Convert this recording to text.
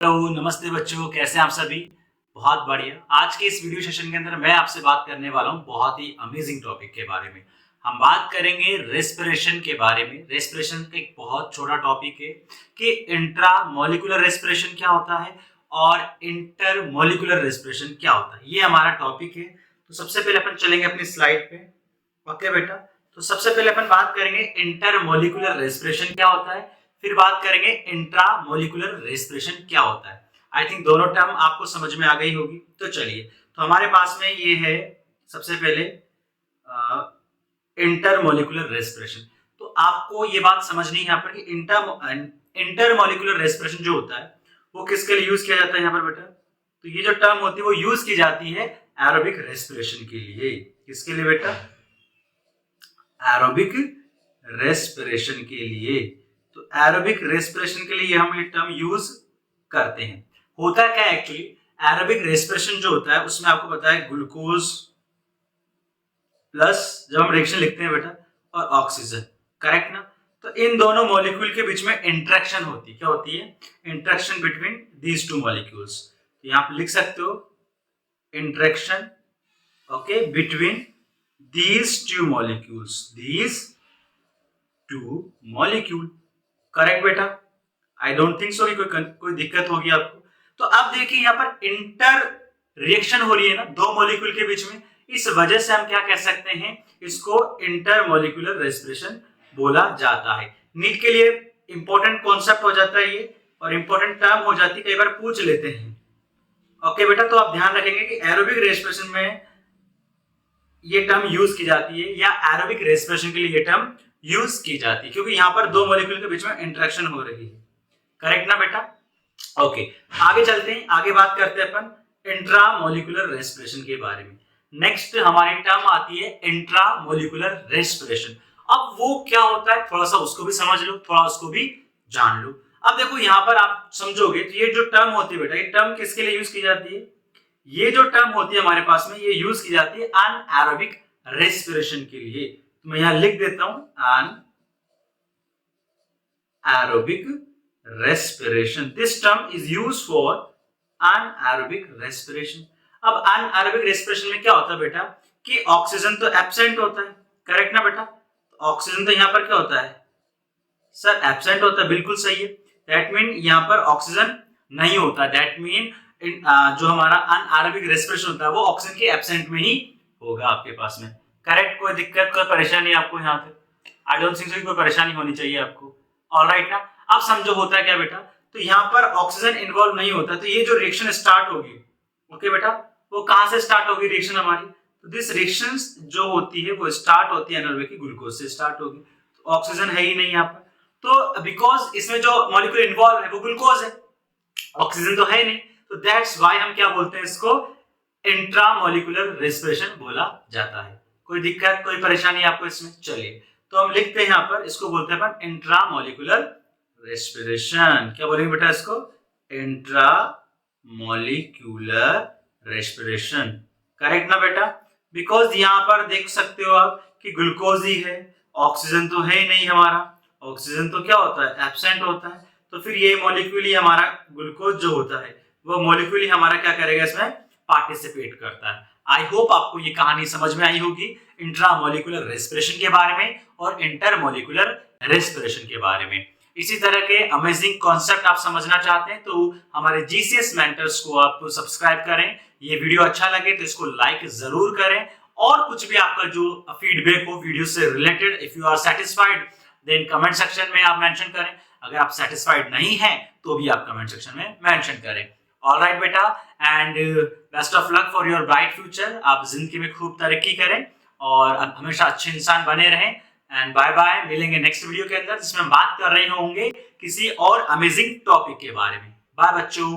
Hello नमस्ते बच्चों, कैसे हैं आप सभी। बहुत बढ़िया। आज के इस वीडियो सेशन के अंदर मैं आपसे बात करने वाला हूं बहुत ही अमेजिंग टॉपिक के बारे में। हम बात करेंगे रेस्पिरेशन के बारे में। रेस्पिरेशन का एक बहुत छोटा टॉपिक है कि इंट्रा मॉलिक्यूलर रेस्पिरेशन क्या होता है और इंटर मॉलिक्यूलर रेस्पिरेशन क्या होता है, ये हमारा टॉपिक है। तो सबसे पहले अपन चलेंगे अपनी स्लाइड पे। ओके बेटा, तो सबसे पहले अपन बात करेंगे इंटर मॉलिक्यूलर रेस्पिरेशन क्या होता है, फिर बात करेंगे इंट्रा मॉलिक्यूलर रेस्पिरेशन क्या होता है। आई थिंक दोनों टर्म आपको समझ में आ गई होगी। तो चलिए, तो हमारे पास में ये है सबसे पहले इंटर मॉलिक्यूलर रेस्पिरेशन। तो आपको ये बात समझनी है यहाँ पर कि इंटर मॉलिक्यूलर रेस्पिरेशन जो होता है वो किसके लिए यूज किया जाता है यहाँ पर बेटा। तो ये जो टर्म होती है वो यूज की जाती है एरोबिक रेस्पिरेशन के लिए। किसके लिए बेटा? एरोबिक रेस्पिरेशन के लिए। तो एरोबिक रेस्पिरेशन के लिए हम ये टर्म यूज करते हैं। होता क्या है एक्चुअली, एरोबिक रेस्पिरेशन जो होता है उसमें आपको पता है ग्लूकोज प्लस जब हम रिएक्शन लिखते हैं बेटा और ऑक्सीजन, करेक्ट ना। तो इन दोनों मॉलिक्यूल के बीच में इंटरेक्शन होती है। क्या होती है? Interaction between these two molecules. तो यहां आप लिख सकते हो interaction, okay, between these two molecule, correct बेटा? आई डोंट थिंक सो कोई दिक्कत होगी आपको। तो अब देखिए यहाँ पर इंटर रिएक्शन हो रही है ना दो मॉलिक्यूल के बीच में, इस वजह से हम क्या कह सकते हैं, इसको इंटर मॉलिक्यूलर रेस्पिरेशन बोला जाता है। नीट के लिए इंपॉर्टेंट कॉन्सेप्ट हो जाता है ये, और इंपॉर्टेंट टर्म हो जाती है, कई बार पूछ लेते हैं। ओके बेटा, तो आप ध्यान रखेंगे कि एरोबिक रेस्पिरेशन में ये टर्म यूज की जाती है या एरोबिक रेस्पिरेशन के लिए ये टर्म यूज की जाती है, क्योंकि यहां पर दो मॉलिक्यूल के बीच में इंटरेक्शन हो रही है, करेक्ट ना बेटा। ओके, आगे चलते हैं, आगे बात करते हैं अपन इंट्रा मॉलिक्यूलर रेस्पिरेशन के बारे में। नेक्स्ट हमारी टर्म आती है इंट्रा मॉलिक्यूलर रेस्पिरेशन। अब वो क्या होता है थोड़ा सा उसको भी समझ लो, थोड़ा उसको भी जान लो। अब देखो यहां पर आप समझोगे तो ये जो टर्म होती है बेटा, ये टर्म किसके लिए यूज की जाती है? ये जो टर्म होती है हमारे पास में ये यूज की जाती है अनएरोबिक रेस्पिरेशन के लिए। तो मैं यहां लिख देता हूं anaerobic respiration. This term is used for anaerobic respiration. अब अनएरोबिक रेस्पिरेशन में क्या होता है बेटा कि ऑक्सीजन तो एब्सेंट होता है, करेक्ट ना बेटा। ऑक्सीजन तो यहां पर क्या होता है सर? एब्सेंट होता है, बिल्कुल सही है। दैट मीन यहां पर ऑक्सीजन नहीं होता। दैट मीन जो हमारा अनएरोबिक रेस्पिरेशन होता है वो ऑक्सीजन के एब्सेंट में ही होगा आपके पास में, करेक्ट। कोई दिक्कत कोई परेशानी आपको यहाँ पे? आई डोंट थिंक सो कोई परेशानी होनी चाहिए आपको। ऑलराइट ना। अब समझो होता है क्या बेटा, तो यहाँ पर ऑक्सीजन इन्वॉल्व नहीं होता, तो ये जो रिएक्शन स्टार्ट होगी, ओके बेटा, वो कहां से स्टार्ट होगी रिएक्शन हमारी? तो दिस रिएक्शन जो होती है वो स्टार्ट होती है एनएरोबिक ग्लूकोज से स्टार्ट होगी। तो ऑक्सीजन है ही नहीं यहाँ पर, तो बिकॉज इसमें जो मॉलिक्यूल इन्वॉल्व है वो ग्लूकोज है, ऑक्सीजन तो है नहीं। तो दैट्स व्हाई हम क्या बोलते हैं इसको इंट्रामोलिकुलर रेस्पिरेशन बोला जाता है। कोई दिक्कत कोई परेशानी आपको इसमें? चलिए, तो हम लिखते हैं यहाँ पर, इसको बोलते हैं अपन इंट्रामोलिकुलर रेस्पिरेशन। क्या बोलेंगे बेटा इसको? इंट्रामोलिकुलर रेस्पिरेशन, करेक्ट ना बेटा। बिकॉज यहाँ पर देख सकते हो आप कि ग्लूकोज ही है, ऑक्सीजन तो है ही नहीं हमारा। ऑक्सीजन तो क्या होता है? एब्सेंट होता है। तो फिर ये मॉलिक्यूल ही हमारा ग्लूकोज जो होता है वो मॉलिक्यूल ही हमारा क्या करेगा इसमें? पार्टिसिपेट करता है। आई होप आपको ये कहानी समझ में आई होगी इंट्रामोलिकुलर रेस्पिरेशन के बारे में और इंटरमोलिकुलर रेस्पिरेशन के बारे में। इसी तरह के अमेजिंग कॉन्सेप्ट आप समझना चाहते हैं तो हमारे जीसीएस मेंटर्स को आप सब्सक्राइब करें। ये वीडियो अच्छा लगे तो इसको लाइक जरूर करें, और कुछ भी आपका जो फीडबैक हो वीडियो से related, if you are satisfied then comment section में आप मेंशन करें। अगर आप सेटिस्फाइड नहीं हैं तो भी आप कमेंट सेक्शन में मेंशन करें। ऑलराइट बेटा, and best of luck for your bright future. आप जिंदगी में खूब तरक्की करें और हमेशा अच्छे इंसान बने रहें। एंड बाय बाय, मिलेंगे नेक्स्ट वीडियो के अंदर जिसमें हम बात कर रहे होंगे किसी और अमेजिंग टॉपिक के बारे में। बाय बच्चों।